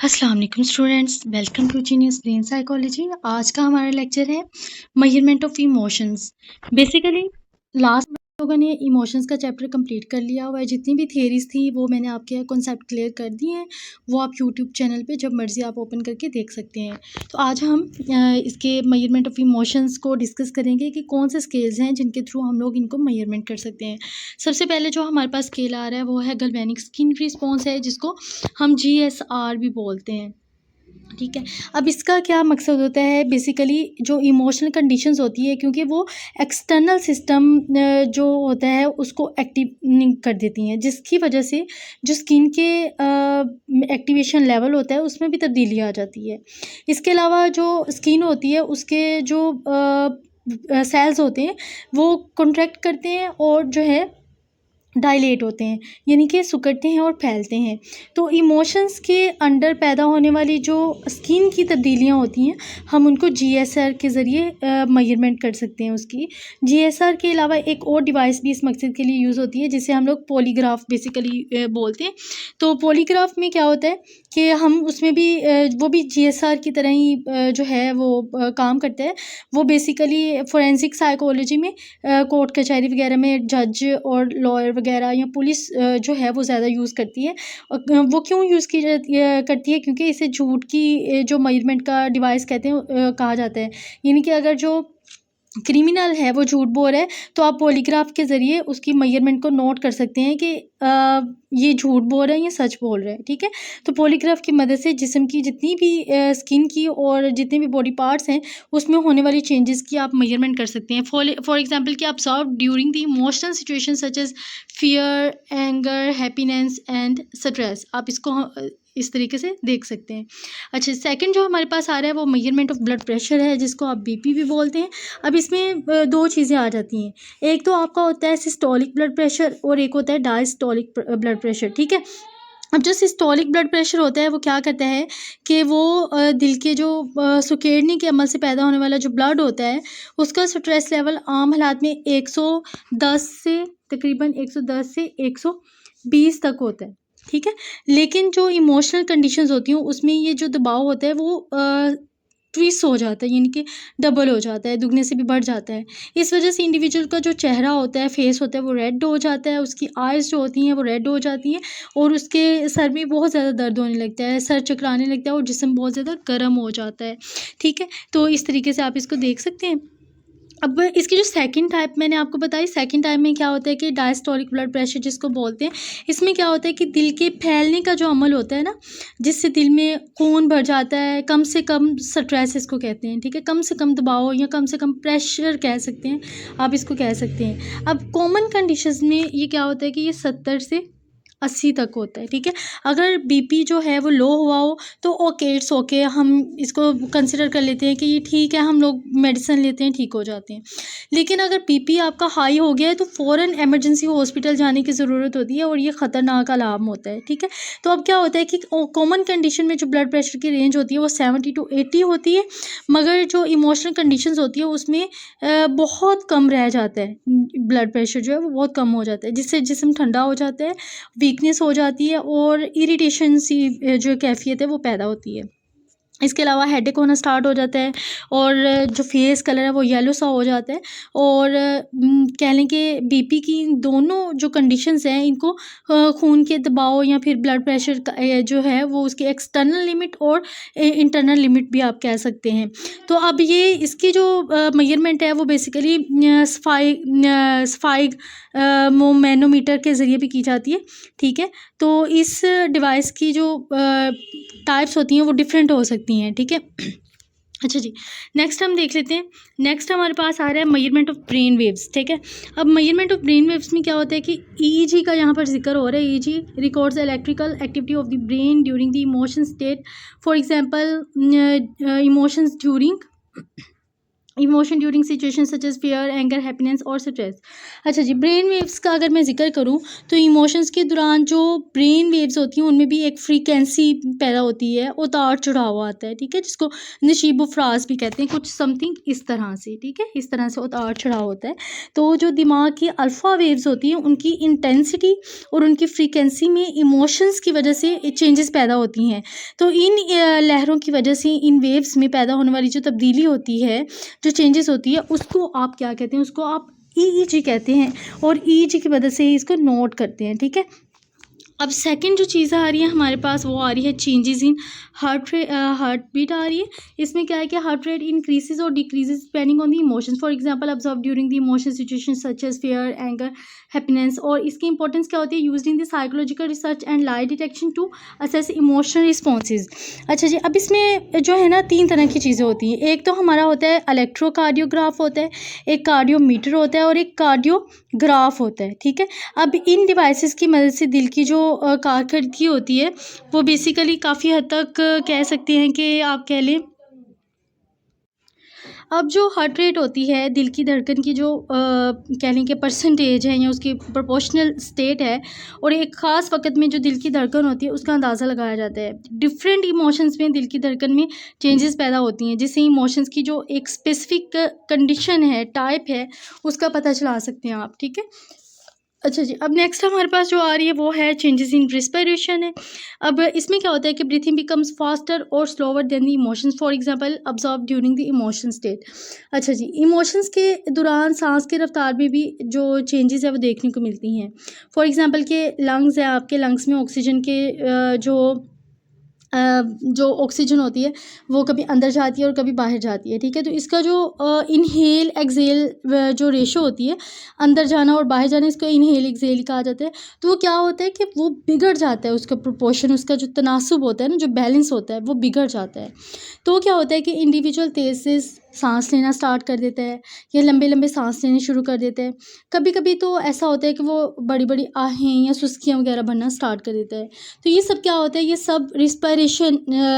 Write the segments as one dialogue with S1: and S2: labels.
S1: अस्सलाम वालेकुम students, welcome to Genius Brain Psychology. आज का हमारा लेक्चर है measurement of emotions. Basically last में लोगों ने इमोशंस का चैप्टर कंप्लीट कर लिया हुआ है। जितनी भी थियरीज थी वो मैंने आपके कॉन्सेप्ट क्लियर कर दिए हैं। वो आप यूट्यूब चैनल पे जब मर्ज़ी आप ओपन करके देख सकते हैं। तो आज हम इसके मेजरमेंट ऑफ इमोशंस को डिस्कस करेंगे कि कौन से स्केल्स हैं जिनके थ्रू हम लोग इनको मेजरमेंट कर सकते हैं। सबसे पहले जो हमारे पास स्केल आ रहा है वो है गैल्वेनिक स्किन रिस्पॉन्स है, जिसको हम GSR भी बोलते हैं। ठीक है, अब इसका क्या मकसद होता है? बेसिकली जो इमोशनल कंडीशंस होती है, क्योंकि वो एक्सटर्नल सिस्टम जो होता है उसको एक्टिव नहीं कर देती हैं, जिसकी वजह से जो स्किन के एक्टिवेशन लेवल होता है उसमें भी तब्दीली आ जाती है। इसके अलावा जो स्किन होती है उसके जो सेल्स होते हैं वो कॉन्ट्रैक्ट करते हैं और जो है डायलेट होते हैं, यानी कि सिकुड़ते हैं और फैलते हैं। तो इमोशंस के अंडर पैदा होने वाली जो स्किन की तब्दीलियां होती हैं, हम उनको GSR के ज़रिए मेजरमेंट कर सकते हैं उसकी। GSR के अलावा एक और डिवाइस भी इस मकसद के लिए यूज़ होती है, जिसे हम लोग पॉलीग्राफ बेसिकली बोलते हैं। तो पॉलीग्राफ में क्या होता है कि हम उसमें भी वो भी GSR की तरह ही जो है वो काम करता है। वो बेसिकली फोरेंसिक साइकोलॉजी में कोर्ट कचहरी वगैरह में जज और लॉयर वगैरह या पुलिस जो है वो ज़्यादा यूज़ करती है। वो क्यों यूज़ की जाती करती है? क्योंकि इसे झूठ की जो मेजरमेंट का डिवाइस कहते हैं कहा जाता है। यानी कि अगर जो क्रिमिनल है वो झूठ बोल रहा है, तो आप पॉलीग्राफ के ज़रिए उसकी मेजरमेंट को नोट कर सकते हैं कि ये झूठ बोल रहा है या सच बोल रहा है। ठीक है, तो पॉलीग्राफ की मदद से जिस्म की जितनी भी स्किन की और जितने भी बॉडी पार्ट्स हैं उसमें होने वाली चेंजेस की आप मेजरमेंट कर सकते हैं। फॉर एग्जांपल कि observe during the emotional situation such as fear, anger, happiness and stress. आप इसको इस तरीके से देख सकते हैं। अच्छा, सेकंड जो हमारे पास आ रहा है वो मेजरमेंट ऑफ ब्लड प्रेशर है, जिसको आप BP भी बोलते हैं। अब इसमें दो चीज़ें आ जाती हैं। एक तो आपका होता है सिस्टोलिक ब्लड प्रेशर और एक होता है डायस्टोलिक ब्लड प्रेशर। ठीक है, अब जो सिस्टोलिक ब्लड प्रेशर होता है वो क्या करता है कि वो दिल के जो सुकेड़ने के अमल से पैदा होने वाला जो ब्लड होता है उसका स्ट्रेस लेवल आम हालात में 110 से तकरीबन 110 से 120 तक होता है। ठीक है, लेकिन जो इमोशनल कंडीशंस होती हैं उसमें ये जो दबाव होता है वो ट्विस्ट हो जाता है, यानी कि डबल हो जाता है, दुगने से भी बढ़ जाता है। इस वजह से इंडिविजुअल का जो चेहरा होता है, फेस होता है, वो रेड हो जाता है, उसकी आइज़ जो होती हैं वो रेड हो जाती हैं और उसके सर में बहुत ज़्यादा दर्द होने लगता है, सर चकराने लगता है और जिस्म बहुत ज़्यादा गर्म हो जाता है। ठीक है, तो इस तरीके से आप इसको देख सकते हैं। अब इसकी जो सेकंड टाइप मैंने आपको बताई, सेकंड टाइप में क्या होता है कि डायस्टोलिक ब्लड प्रेशर जिसको बोलते हैं, इसमें क्या होता है कि दिल के फैलने का जो अमल होता है ना, जिससे दिल में खून भर जाता है, कम से कम स्ट्रेस इसको कहते हैं। ठीक है, कम से कम दबाव या कम से कम प्रेशर कह सकते हैं, आप इसको कह सकते हैं। अब कॉमन कंडीशंस में ये क्या होता है कि ये 70 से 80 तक होता है। ठीक है, अगर BP जो है वो लो हुआ हो तो ओके, इट्स ओके, हम इसको कंसिडर कर लेते हैं कि ये ठीक है, हम लोग मेडिसिन लेते हैं, ठीक हो जाते हैं। लेकिन अगर BP आपका हाई हो गया है तो फ़ौरन इमरजेंसी हॉस्पिटल जाने की ज़रूरत होती है और ये ख़तरनाक अलार्म होता है। ठीक है, तो अब क्या होता है कि कॉमन कंडीशन में जो ब्लड प्रेशर की रेंज होती है वो 70 to 80 होती है, मगर जो इमोशनल कंडीशंस होती है उसमें बहुत कम रह जाता है। ब्लड प्रेशर जो है वो बहुत कम हो जाता है, जिससे जिस्म ठंडा हो जाता है, वीकनेस हो जाती है और इरिटेशन सी जो कैफ़ियत है वो पैदा होती है। इसके अलावा हेडेक होना स्टार्ट हो जाता है और जो फेस कलर है वो येलो सा हो जाता है और कह लें कि BP की दोनों जो कंडीशंस हैं इनको खून के दबाव या फिर ब्लड प्रेशर का जो है वो उसकी एक्सटर्नल लिमिट और इंटरनल लिमिट भी आप कह सकते हैं। तो अब ये इसकी जो मेजरमेंट है वो बेसिकली स्फाइग मैनोमीटर के ज़रिए भी की जाती है। ठीक है, तो इस डिवाइस की जो टाइप्स होती हैं वो डिफरेंट हो सकती हैं। ठीक है, अच्छा जी, नेक्स्ट हम देख लेते हैं। नेक्स्ट हमारे पास आ रहा है मेजरमेंट ऑफ ब्रेन वेव्स। ठीक है, अब मेजरमेंट ऑफ ब्रेन वेव्स में क्या होता है कि EEG का यहाँ पर जिक्र हो रहा है। EEG records electrical activity of the brain during the emotion state. For example emotions during emotion during situation such as fear, anger, happiness और स्ट्रेस। अच्छा जी, ब्रेन वेव्स का अगर मैं जिक्र करूँ तो इमोशंस के दौरान जो ब्रेन वेव्स होती हैं उनमें भी एक फ्रीक्वेंसी पैदा होती है, उतार चढ़ाव आता है, ठीक है, जिसको नशीब फराज भी कहते हैं, कुछ समथिंग इस तरह से, ठीक है, इस तरह से उतार चढ़ाव होता है। तो जो दिमाग की अल्फ़ा वेव्स होती हैं उनकी इंटेंसिटी और उनकी फ्रीक्वेंसी में इमोशंस की वजह से चेंजेस पैदा होती हैं। तो इन लहरों की वजह से इन वेव्स में पैदा होने वाली जो तब्दीली होती है, जो चेंजेस होती है, उसको आप क्या कहते हैं, उसको आप ईईजी कहते हैं और ईईजी की मदद से ही इसको नोट करते हैं, ठीक है। अब सेकंड जो चीज़ आ रही है हमारे पास वो आ रही है चेंजेस इन हार्ट बीट आ रही है। इसमें क्या है कि हार्ट रेट इंक्रीजेज और decreases depending on the emotions. For example observe during the emotion situation such as fear, anger, happiness. और इसकी इंपॉर्टेंस क्या होती है, used in the psychological research and lie detection to assess emotional responses. अच्छा जी, अब इसमें जो है ना 3 तरह की चीज़ें होती हैं। एक तो हमारा होता है इलेक्ट्रोकार्डियोग्राफ होता है, एक कार्डियोमीटर होता है और एक कार्डियोग्राफ होता है, ठीक है। अब इन डिवाइसेस की मदद से दिल की जो कारकर्दगी होती है वो बेसिकली काफ़ी हद तक कह सकते हैं कि आप कह लें। अब जो हार्ट रेट होती है, दिल की धड़कन की जो कह लें कि परसेंटेज है या उसकी प्रोपोर्शनल स्टेट है, और एक ख़ास वक़्त में जो दिल की धड़कन होती है उसका अंदाज़ा लगाया जाता है। डिफरेंट इमोशंस में दिल की धड़कन में चेंजेस पैदा होती हैं, जिससे इमोशंस की जो एक स्पेसिफिक कंडीशन है, टाइप है, उसका पता चला सकते हैं आप, ठीक है। अच्छा जी, अब नेक्स्ट हमारे पास जो आ रही है वो है चेंजेस इन रिस्पिरेशन है। अब इसमें क्या होता है कि ब्रीथिंग बिकम्स फास्टर और slower than the emotions. For example observe during the emotion state. अच्छा जी, इमोशंस के दौरान सांस की रफ्तार में भी जो चेंजेस है वो देखने को मिलती हैं। फॉर एग्जांपल के लंग्स है, आपके लंग्स में ऑक्सीजन के जो ऑक्सीजन होती है वो कभी अंदर जाती है और कभी बाहर जाती है, ठीक है। तो इसका जो इनहेल एक्सेल जो रेशो होती है, अंदर जाना और बाहर जाना, इसको इनहेल एक्सेल कहा जाता है। तो वो क्या होता है कि वो बिगड़ जाता है, उसका प्रोपोर्शन, उसका जो तनासुब होता है ना, जो बैलेंस होता है वो बिगड़ जाता है। तो क्या होता है कि इंडिविजुअल तेज़ से सांस लेना स्टार्ट कर देता है या लंबे लंबे सांस लेने शुरू कर देता है। कभी कभी तो ऐसा होता है कि वो बड़ी बड़ी आहें या सुस्कियाँ वगैरह भरना स्टार्ट कर देता है। तो ये सब क्या होता है, ये सब रिस्पायरेशन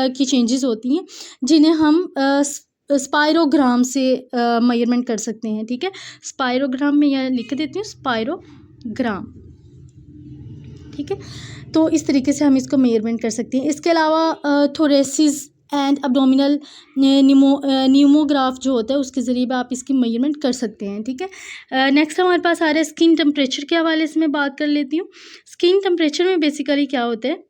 S1: की चेंजेस होती हैं, जिन्हें हम स्पायरोग्राम से मेजरमेंट कर सकते हैं, ठीक है। स्पायरोग्राम में यह लिख देती हूँ, स्पायरोग्राम, ठीक है। तो इस तरीके से हम इसको मेजरमेंट कर सकते हैं। इसके अलावा थोरेसिस एंड अब्डोमिनल न्यूमोग्राफ जो होता है उसके ज़रिए भी आप इसकी मेजरमेंट कर सकते हैं, ठीक है। नेक्स्ट हमारे पास आ रहा है स्किन टेम्परेचर के हवाले से मैं बात कर लेती हूँ। स्किन टेम्परेचर में बेसिकली क्या होता है,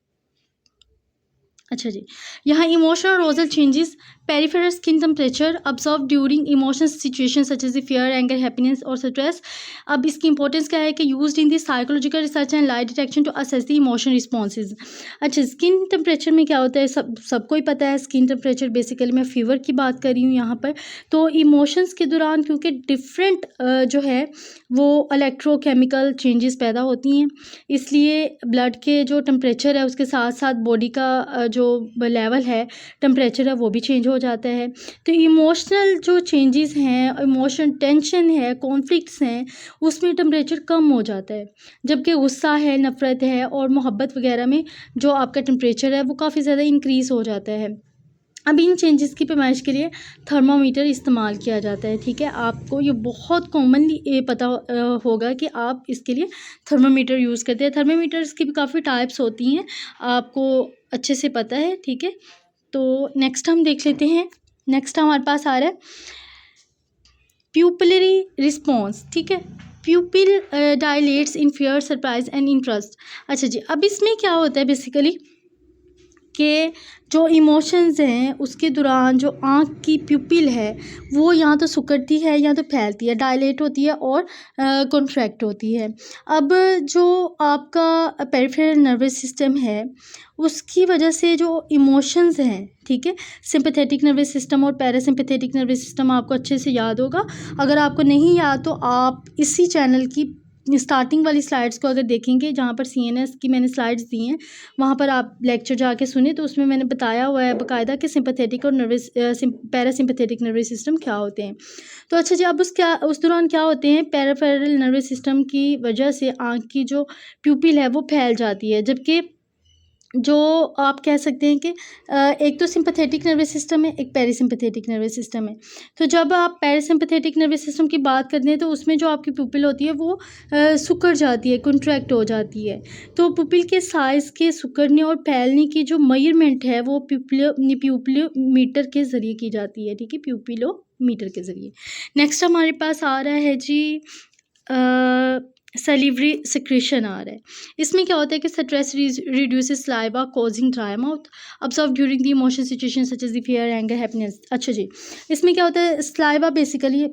S1: अच्छा जी, यहाँ emotional arousal changes, peripheral skin temperature observe during emotional situation such as fear, anger, happiness और स्ट्रेस। अब इसकी इंपॉर्टेंस क्या है कि used in the psychological research and lie detection to assess the emotion responses. अच्छा, स्किन टेम्परेचर में क्या होता है, सबको ही पता है। स्किन टेम्परेचर बेसिकली मैं फीवर की बात कर रही हूँ यहाँ पर। तो इमोशंस के दौरान क्योंकि डिफरेंट जो है वो इलेक्ट्रोकेमिकल चेंजेस पैदा होती हैं, इसलिए ब्लड के जो टेम्परेचर है उसके साथ साथ बॉडी का जो लेवल है, टेम्परेचर है, वो भी चेंज हो जाता है। तो इमोशनल जो चेंजेस हैं, इमोशन टेंशन है, कॉन्फ्लिक्ट्स हैं, उसमें टेम्परेचर कम हो जाता है। जबकि गुस्सा है, नफ़रत है और मोहब्बत वगैरह में जो आपका टेम्परेचर है वो काफ़ी ज़्यादा इंक्रीज़ हो जाता है। अब इन चेंजेस की पैमाइश के लिए थर्मामीटर इस्तेमाल किया जाता है, ठीक है। आपको ये बहुत कॉमनली ये पता होगा कि आप इसके लिए थर्मामीटर यूज़ करते हैं। थर्मामीटर्स की भी काफ़ी टाइप्स होती हैं, आपको अच्छे से पता है, ठीक है। तो नेक्स्ट हम देख लेते हैं। नेक्स्ट हमारे पास आ रहा है प्यूपिलरी रिस्पॉन्स, ठीक है। प्यूपिल dilates in fear, surprise and interest. अच्छा जी, अब इसमें क्या होता है बेसिकली कि जो इमोशंस हैं उसके दौरान जो आँख की प्यूपिल है वो या तो सिकुड़ती है या तो फैलती है, डायलेट होती है और कॉन्ट्रैक्ट होती है। अब जो आपका पेरिफेरल नर्वस सिस्टम है उसकी वजह से जो इमोशंस हैं, ठीक है, सिंपैथेटिक नर्वस सिस्टम और पैरासिम्पैथेटिक नर्वस सिस्टम आपको अच्छे से याद होगा। अगर आपको नहीं याद तो आप इसी चैनल की स्टार्टिंग वाली स्लाइड्स को अगर देखेंगे, जहाँ पर सीएनएस की मैंने स्लाइड्स दी हैं, वहाँ पर आप लेक्चर जाके सुने, तो उसमें मैंने बताया हुआ है बाकायदा कि सिंपैथेटिक और पैरासिम्पैथेटिक नर्वस सिस्टम क्या होते हैं। तो अच्छा जी, अब उस दौरान क्या होते हैं, पेरिफेरल नर्वस सिस्टम की वजह से आँख की जो प्यूपिल है वो फैल जाती है, जबकि जो आप कह सकते हैं कि एक तो सिंपैथेटिक नर्वस सिस्टम है, एक पैरासिम्पैथेटिक नर्वस सिस्टम है। तो जब आप पैरासिम्पैथेटिक नर्वस सिस्टम की बात करते हैं तो उसमें जो आपकी प्यूपिल होती है वो सिकुड़ जाती है, कॉन्ट्रैक्ट हो जाती है। तो प्यूपिल के साइज़ के सिकुड़ने और फैलने की जो मेजरमेंट है वो प्यूपिलोमीटर के ज़रिए की जाती है, ठीक है, प्यूपिलोमीटर के ज़रिए। नेक्स्ट हमारे पास आ रहा है जी सैलिवरी सिक्रीशन आ रहा है। इसमें क्या होता है कि stress reduces saliva causing dry mouth observe during the emotion situation such as the fear anger happiness. अच्छा जी, इसमें क्या होता है, सलाइवा बेसिकली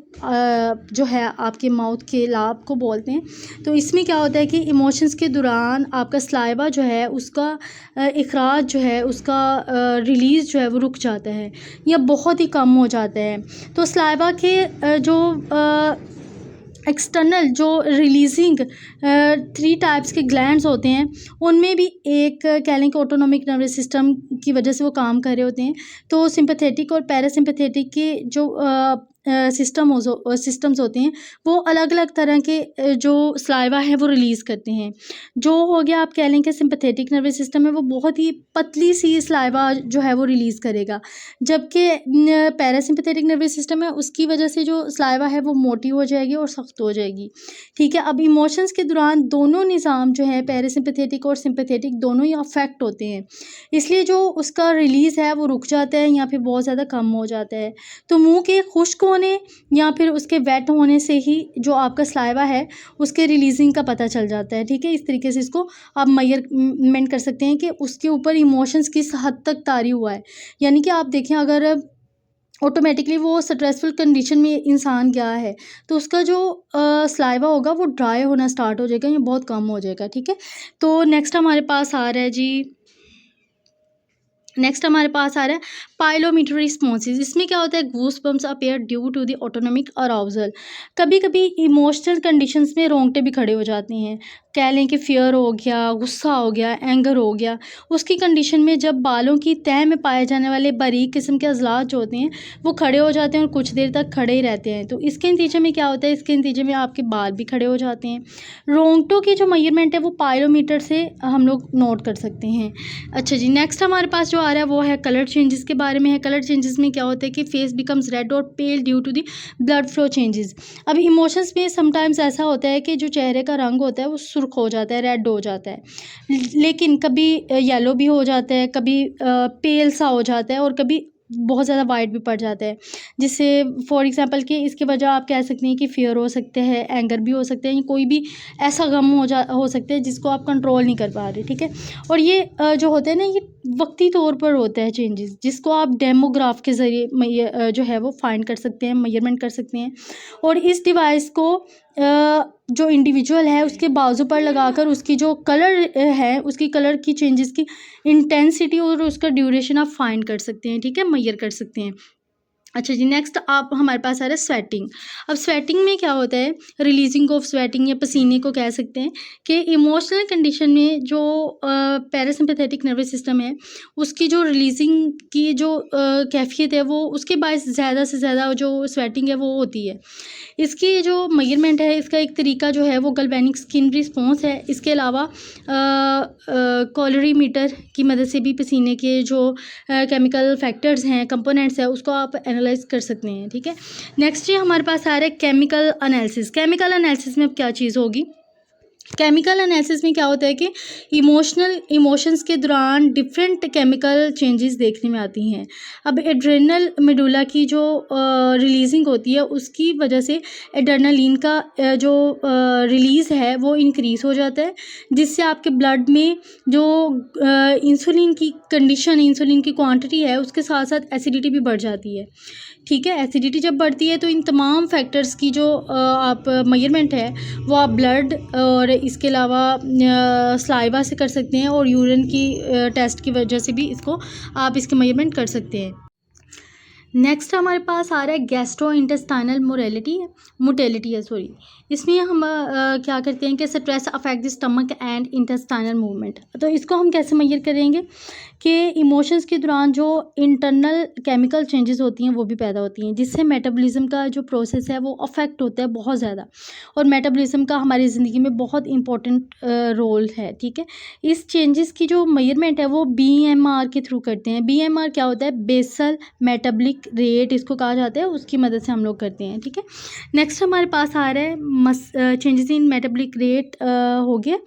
S1: जो है आपके माउथ के लाभ को बोलते हैं। तो इसमें क्या होता है कि इमोशंस के दौरान आपका सलाइवा जो है उसका इखराज जो है उसका रिलीज़ जो है वो रुक जाता है या बहुत ही कम हो जाता है। तो सलाइवा के जो एक्सटर्नल जो रिलीजिंग 3 टाइप्स के ग्लैंड्स होते हैं उनमें भी एक कह लें कि ऑटोनॉमिक नर्वस सिस्टम की वजह से वो काम कर रहे होते हैं। तो सिंपैथेटिक और पैरासिम्पैथेटिक के जो सिस्टम्स होते हैं वो अलग अलग तरह के जो सलाइवा है वो रिलीज़ करते हैं। जो हो गया आप कह लें कि सिंपैथेटिक नर्वस सिस्टम है वो बहुत ही पतली सी सलाइवा जो है वो रिलीज़ करेगा, जबकि पैरासिम्पैथेटिक नर्वस सिस्टम है उसकी वजह से जो सलाइवा है वो मोटी हो जाएगी और सख्त हो जाएगी, ठीक है। अब इमोशंस के दौरान दोनों निज़ाम जो है पैरासिम्पैथेटिक और सिंपैथेटिक दोनों ही अफेक्ट होते हैं, इसलिए जो उसका रिलीज़ है वो रुक जाता है या फिर बहुत ज़्यादा कम हो जाता है। तो मुंह के खुश्क होने या फिर उसके वेट होने से ही जो आपका सलाइवा है उसके रिलीजिंग का पता चल जाता है, ठीक है। इस तरीके से इसको आप मेजरमेंट कर सकते हैं कि उसके ऊपर इमोशंस किस हद तक तारी हुआ है। यानी कि आप देखें अगर ऑटोमेटिकली वो स्ट्रेसफुल कंडीशन में इंसान गया है तो उसका जो सलाइवा होगा वो ड्राई होना स्टार्ट हो जाएगा या बहुत कम हो जाएगा, ठीक है। तो नेक्स्ट हमारे पास आ रहा है जी, नेक्स्ट हमारे पास आ रहा है पाइलोमीटर रिस्पॉन्सेज। इसमें क्या होता है, goose bumps appear due to the autonomic arousal. कभी कभी इमोशनल कंडीशंस में रोंगटे भी खड़े हो जाते हैं, कह लें कि फियर हो गया, गुस्सा हो गया, एंगर हो गया। उसकी कंडीशन में जब बालों की तह में पाए जाने वाले बारीक किस्म के अज़लात जो होते हैं वो खड़े हो जाते हैं और कुछ देर तक खड़े ही रहते हैं, तो इसके नतीजे में क्या होता है, इसके नतीजे में आपके बाल भी खड़े हो जाते हैं। रोंगटों की जो मेजरमेंट है वो पाइलोमीटर से हम लोग नोट कर सकते हैं। अच्छा जी, नेक्स्ट हमारे पास जो आ रहा है वो है कलर चेंजेस के बारे में है। कलर चेंजेस में क्या होता है कि फेस बिकम्स रेड और pale due to the blood flow changes. अब इमोशंस में समटाइम्स ऐसा होता है कि जो चेहरे का रंग होता है वो सुर्ख हो जाता है, रेड हो जाता है, लेकिन कभी येलो भी हो जाता है, कभी पेल सा हो जाता है और कभी बहुत ज़्यादा वाइट भी पड़ जाता है। जिससे फॉर एग्जांपल कि इसकी वजह आप कह सकते हैं कि फियर हो सकते हैं, एंगर भी हो सकते हैं, कोई भी ऐसा गम हो सकता है जिसको आप कंट्रोल नहीं कर पा रहे, ठीक है। और ये जो होता है ना ये वक्ती तौर पर होता है चेंजेस, जिसको आप डेमोग्राफ के ज़रिए जो है वो फाइंड कर सकते हैं, मेजरमेंट कर सकते हैं। और इस डिवाइस को जो इंडिविजुअल है उसके बाजू पर लगाकर उसकी जो कलर है उसकी कलर की चेंजेस की इंटेंसिटी और उसका ड्यूरेशन आप फाइंड कर सकते हैं, ठीक है, मेजर कर सकते हैं। अच्छा जी, नेक्स्ट आप हमारे पास आ रहा है स्वेटिंग। अब स्वेटिंग में क्या होता है, रिलीजिंग ऑफ स्वेटिंग या पसीने को कह सकते हैं कि इमोशनल कंडीशन में जो पैरासिम्पैथेटिक नर्वस सिस्टम है उसकी जो रिलीजिंग की जो कैफियत है वो उसके बायस ज़्यादा से ज़्यादा जो स्वेटिंग है वो होती है। इसकी जो मेजरमेंट है इसका एक तरीका जो है वो गैल्वेनिक स्किन रिस्पॉन्स है। इसके अलावा कैलोरीमीटर की मदद से भी पसीने के जो केमिकल फैक्टर्स हैं, कंपोनेंट्स हैं, उसको आप एनालाइज कर सकते हैं, ठीक है। नेक्स्ट ये हमारे पास आ रहा है केमिकल एनालिसिस। केमिकल एनालिसिस में अब क्या चीज़ होगी, केमिकल एनालिसिस में क्या होता है कि इमोशंस के दौरान डिफरेंट केमिकल चेंजेस देखने में आती हैं। अब एड्रेनल मेडुला की जो रिलीजिंग होती है उसकी वजह से एड्रेनालिन का जो रिलीज़ है वो इंक्रीज़ हो जाता है, जिससे आपके ब्लड में जो इंसुलिन की कंडीशन, इंसुलिन की क्वांटिटी है उसके साथ साथ एसिडिटी भी बढ़ जाती है, ठीक है। एसिडिटी जब बढ़ती है तो इन तमाम फैक्टर्स की जो आप मेजरमेंट है वो आप ब्लड और इसके अलावा सलाइवा से कर सकते हैं और यूरिन की टेस्ट की वजह से भी इसको आप इसकी मेजरमेंट कर सकते हैं। नेक्स्ट हमारे पास आ रहा है गैस्ट्रो इंटेस्टाइनल मोटेलिटी है सॉरी। इसमें हम क्या करते हैं कि stress affect the stomach and intestinal movement. तो इसको हम कैसे मेजर करेंगे कि इमोशंस के दौरान जो इंटरनल केमिकल चेंजेस होती हैं वो भी पैदा होती हैं, जिससे मेटाबॉलिज्म का जो प्रोसेस है वो अफेक्ट होता है बहुत ज़्यादा। और मेटाबॉलिज्म का हमारी ज़िंदगी में बहुत इंपॉर्टेंट रोल है, ठीक है। इस चेंजेस की जो मेजरमेंट है वो बीएमआर के थ्रू करते हैं। बीएमआर क्या होता है? बेसल मेटाबॉलिक रेट इसको कहा जाता है, उसकी मदद से हम लोग करते हैं, ठीक है। नेक्स्ट हमारे पास आ रहा है चेंजेस इन मेटाबॉलिक रेट हो गया।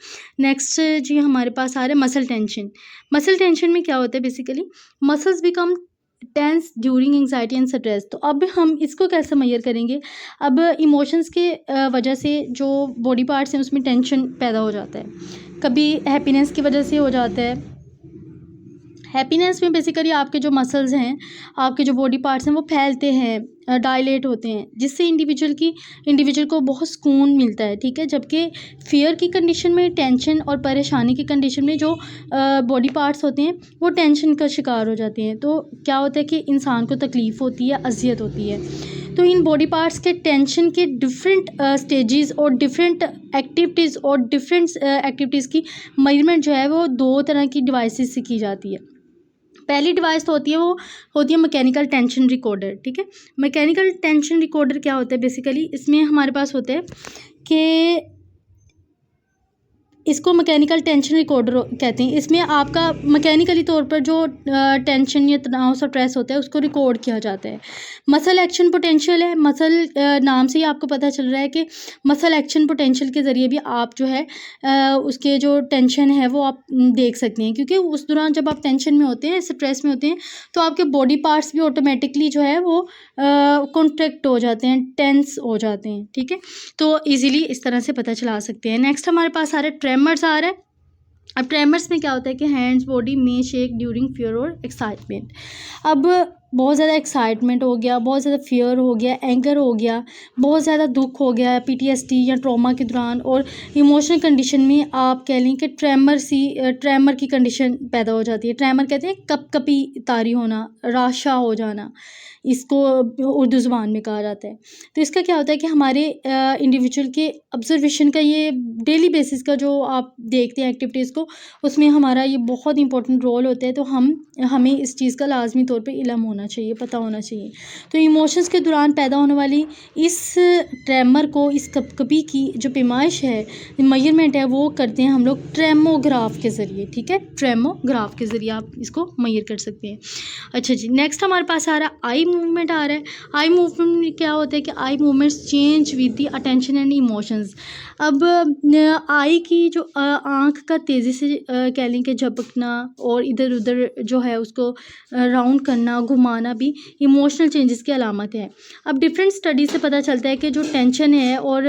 S1: नेक्स्ट जी हमारे पास आ रहा है मसल टेंशन। मसल टेंशन में क्या होता है? Basically muscles become tense during anxiety and stress. तो अब हम इसको कैसे मेजर करेंगे? अब इमोशंस के वजह से जो बॉडी पार्ट्स हैं उसमें टेंशन पैदा हो जाता है। कभी हैप्पीनेस की वजह से हो जाता है। हैप्पीनेस में बेसिकली आपके जो मसल्स हैं, आपके जो बॉडी पार्ट्स हैं वो फैलते हैं, डायलेट होते हैं, जिससे इंडिविजुअल को बहुत सुकून मिलता है, ठीक है। जबकि फियर की कंडीशन में, टेंशन और परेशानी की कंडीशन में जो बॉडी पार्ट्स होते हैं वो टेंशन का शिकार हो जाते हैं। तो क्या होता है कि इंसान को तकलीफ़ होती है, अज़ियत होती है। तो इन बॉडी पार्ट्स के टेंशन के डिफरेंट स्टेजेस और डिफरेंट एक्टिविटीज़ की मेजरमेंट जो है वो 2 तरह की डिवाइसेस से की जाती है। पहली डिवाइस तो होती है मैकेनिकल टेंशन रिकॉर्डर, ठीक है। मैकेनिकल टेंशन रिकॉर्डर क्या होता है? बेसिकली इसमें हमारे पास होता है कि इसको मैकेनिकल टेंशन रिकॉर्डर कहते हैं। इसमें आपका मैकेनिकली तौर पर जो टेंशन या तनाव स्ट्रेस होता है उसको रिकॉर्ड किया जाता है। मसल एक्शन पोटेंशियल है। मसल नाम से ही आपको पता चल रहा है कि मसल एक्शन पोटेंशियल के ज़रिए भी आप जो है उसके जो टेंशन है वो आप देख सकते हैं, क्योंकि उस दौरान जब आप टेंशन में होते हैं, स्ट्रेस में होते हैं, तो आपके बॉडी पार्ट्स भी ऑटोमेटिकली जो है वो कॉन्ट्रैक्ट हो जाते हैं, टेंस हो जाते हैं, ठीक है। तो ईज़िली इस तरह से पता चला सकते हैं। नेक्स्ट हमारे पास आ रहा है ट्रेमर्स आ रहा है। अब ट्रेमर्स में क्या होता है कि हैंड्स बॉडी में शेक ड्यूरिंग फियर और एक्साइटमेंट। अब बहुत ज़्यादा एक्साइटमेंट हो गया, बहुत ज़्यादा फियर हो गया, एंगर हो गया, बहुत ज़्यादा दुख हो गया पीटीएसडी या ट्रॉमा के दौरान, और इमोशनल कंडीशन में आप कह लें कि ट्रेमर की कंडीशन पैदा हो जाती है। ट्रेमर कहते हैं कपकपी तारी होना, राशा हो जाना, इसको उर्दू ज़ुबान में कहा जाता है। तो इसका क्या होता है कि हमारे इंडिविजुअल के ऑब्जर्वेशन का, ये डेली बेसिस का जो आप देखते हैं एक्टिविटीज़ को, उसमें हमारा ये बहुत इंपॉर्टेंट रोल होता है। तो हमें इस चीज़ का लाजमी तौर पे इल्म होना चाहिए, पता होना चाहिए। तो इमोशंस के दौरान पैदा होने वाली इस ट्रेमर को, इस कपकपी की जो पैमाइश है, मेजरमेंट है, वो करते हैं हम लोग ट्रेमोग्राफ के ज़रिए, ठीक है। ट्रेमोग्राफ के ज़रिए आप इसको मेजर कर सकते हैं। अच्छा जी, नेक्स्ट हमारे पास आ रहा है आई मूवमेंट आ रहा है। आई मूवमेंट में क्या होता है कि eye movements change with the attention and emotions. अब आई की जो आँख का तेज़ी से कह लें कि झपकना और इधर उधर जो है उसको राउंड करना, घुमाना भी इमोशनल चेंजेस की अलामत है। अब डिफरेंट स्टडीज़ से पता चलता है कि जो टेंशन है और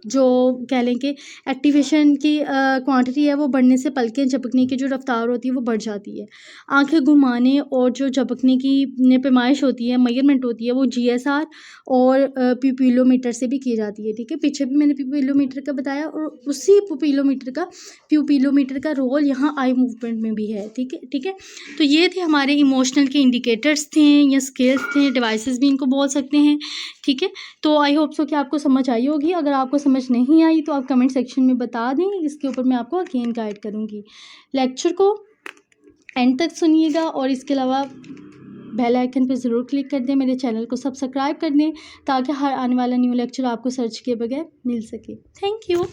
S1: जो कह लें कि एक्टिवेशन की क्वांटिटी है वो बढ़ने से पलकें झपकने की जो रफ्तार होती है वो बढ़ जाती है। आंखें घुमाने और जो झपकने की पैमाइश होती है, मेजरमेंट होती है, वो जीएसआर और प्यूपिलोमीटर से भी की जाती है, ठीक है। पीछे भी मैंने प्यूपिलोमीटर का बताया, और उसी प्यूपिलोमीटर का रोल यहाँ आई मूवमेंट में भी है, ठीक है। तो ये थे हमारे इमोशनल के इंडिकेटर्स थे या स्केल्स थे, डिवाइसेस भी इनको बोल सकते हैं, ठीक है। तो आई होप सो कि आपको समझ आई होगी। अगर आपको समझ नहीं आई तो आप कमेंट सेक्शन में बता दें, इसके ऊपर मैं आपको अगेन गाइड करूँगी। लेक्चर को एंड तक सुनिएगा, और इसके अलावा बेल आइकन पर ज़रूर क्लिक कर दें, मेरे चैनल को सब्सक्राइब कर दें, ताकि हर आने वाला न्यू लेक्चर आपको सर्च किए बगैर मिल सके। Thank you.